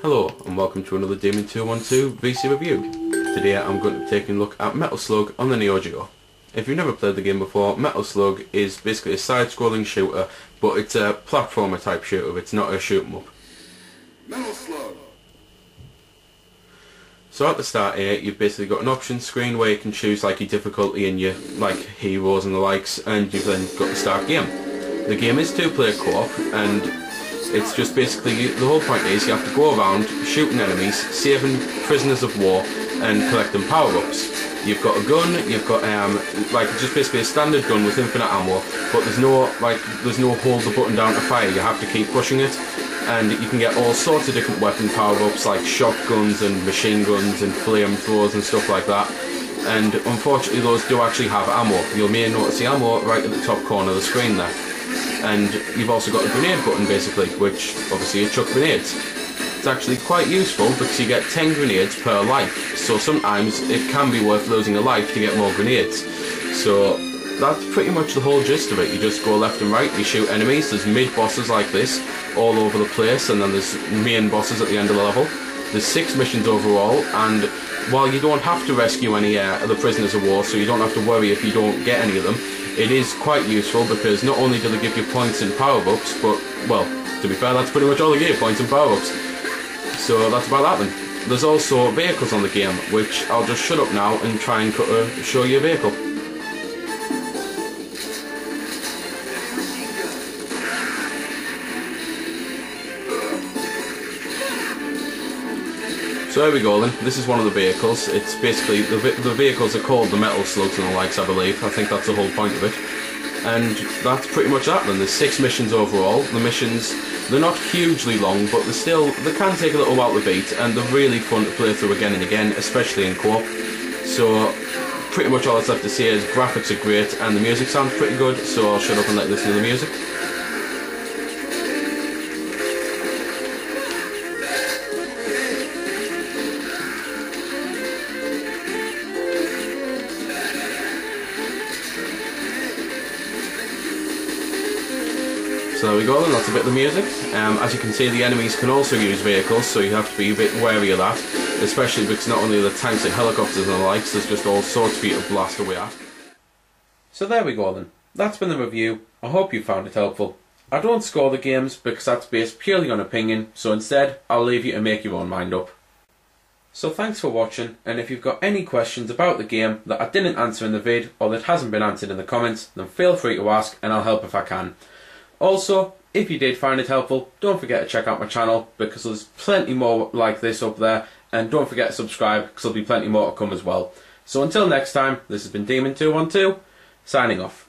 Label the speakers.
Speaker 1: Hello and welcome to another Demon212 VC review. Today I'm going to be taking a look at Metal Slug on the NEO.GEO. If you've never played the game before, Metal Slug is basically a side-scrolling shooter, but it's a platformer type shooter, it's not a shoot 'em up.
Speaker 2: Metal Slug.
Speaker 1: So at the start here, you've basically got an options screen where you can choose like your difficulty and your heroes and the likes, and you've then got the start game. The game is two-player co-op, and it's just basically, the whole point is you have to go around shooting enemies, saving prisoners of war and collecting power-ups. You've got a gun, you've got just basically a standard gun with infinite ammo, but there's no hold the button down to fire, you have to keep pushing it. And you can get all sorts of different weapon power-ups like shotguns and machine guns and flamethrowers and stuff like that. And unfortunately those do actually have ammo. You may notice the ammo right at the top corner of the screen there. And you've also got a grenade button basically, which obviously you chuck grenades. It's actually quite useful because you get 10 grenades per life, so sometimes it can be worth losing a life to get more grenades. So that's pretty much the whole gist of it. You just go left and right, you shoot enemies, there's mid-bosses like this all over the place, and then there's main bosses at the end of the level. There's 6 missions overall, and while you don't have to rescue any of the prisoners of war, so you don't have to worry if you don't get any of them, it is quite useful because not only do they give you points and power-ups, but, well, to be fair, that's pretty much all they give, points and power-ups. So that's about that then. There's also vehicles on the game, which I'll just shut up now and try and show you a vehicle. So there we go then, this is one of the vehicles. It's basically, the vehicles are called the Metal Slugs and the likes, I believe. I think that's the whole point of it. And that's pretty much that then. There's 6 missions overall. The missions, they're not hugely long, but they can take a little while to beat, and they're really fun to play through again and again, especially in co-op. So pretty much all that's left to say is graphics are great and the music sounds pretty good, so I'll shut up and let you listen to the music. So there we go then, that's a bit of the music. As you can see, the enemies can also use vehicles, so you have to be a bit wary of that, especially because not only are there tanks and helicopters and the likes, there's just all sorts for you to blast away at. So there we go then, that's been the review. I hope you found it helpful. I don't score the games because that's based purely on opinion, so instead I'll leave you to make your own mind up. So thanks for watching, and if you've got any questions about the game that I didn't answer in the vid or that hasn't been answered in the comments, then feel free to ask and I'll help if I can. Also, if you did find it helpful, don't forget to check out my channel because there's plenty more like this up there, and don't forget to subscribe because there'll be plenty more to come as well. So until next time, this has been Demon212, signing off.